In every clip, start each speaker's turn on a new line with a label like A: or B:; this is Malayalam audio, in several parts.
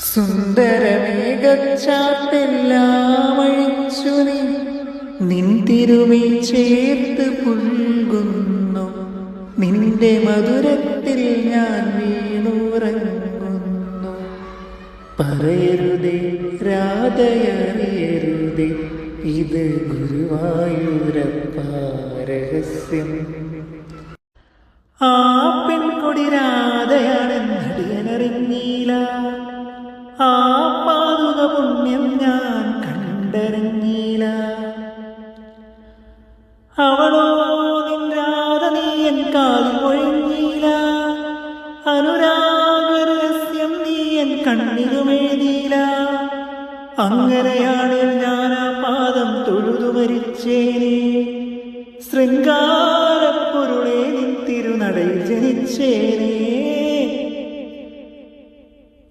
A: സുന്ദരമേഘച്ചാത്തെല്ലാം അഴിച്ചു നീ നിൻ തിരുമി ചേർത്ത് പുൽകുന്നു. നിന്റെ മധുരത്തിൽ ഞാൻ വീണുറങ്ങുന്നു. പറയരുതേ രാധയറിയരുതേ, ഇത് ഗുരുവായൂരപ്പ രഹസ്യം. ആ പെൺകൊടി രാധയാണെന്നടിയനറിഞ്ഞീല. ആ പാതുക പുണ്യം ഞാൻ കണ്ടറിഞ്ഞീല. അവളോ നിൻ രാധ നീ എൻ കാതിൽ ഒഴിഞ്ഞീല. അനുരാഗരഹസ്യം നീ എൻ കണ്ണിലുമെഴുതിയില. അങ്ങനെയാണിൽ ഞാൻ ആ പാദം തൊഴുതു മരിച്ചേനെ. ശൃംഗാരപ്പൊരുളെ നിൻ തിരുനടയിൽ ജനിച്ചേനെ.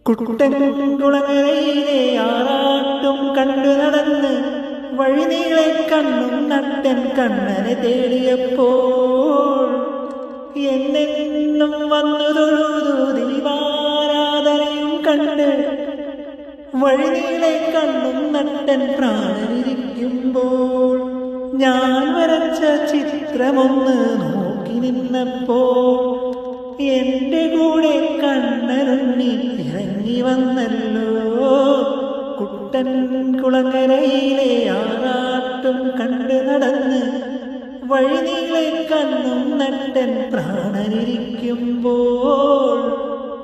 A: കുട്ടൻ കുളങ്ങരയിലെ ആറാട്ടും കണ്ടു നടന്ന് വഴിനീളെ കണ്ണും നട്ടൻ കണ്ണനെ തേടിയപ്പോൾ എന്നെന്നും വന്നു തൊഴുതു ദീപാരാധനയും കണ്ട് വഴിനീളെ കണ്ണും നട്ടൻ പ്രാണനിരിക്കുമ്പോൾ ഞാൻ വരച്ച ചിത്രമൊന്ന് നോക്കി നിന്നപ്പോൾ എന്റെ കൂടെ കണ്ണനുണ്ണി ഇറങ്ങി വന്നല്ലോ. കുട്ടൻ കുളങ്ങരയിലെ ആറാട്ടും കണ്ട് നടന്ന് വഴിനീളെ കണ്ണും നട്ടൻ പ്രാണനിരിക്കുമ്പോൾ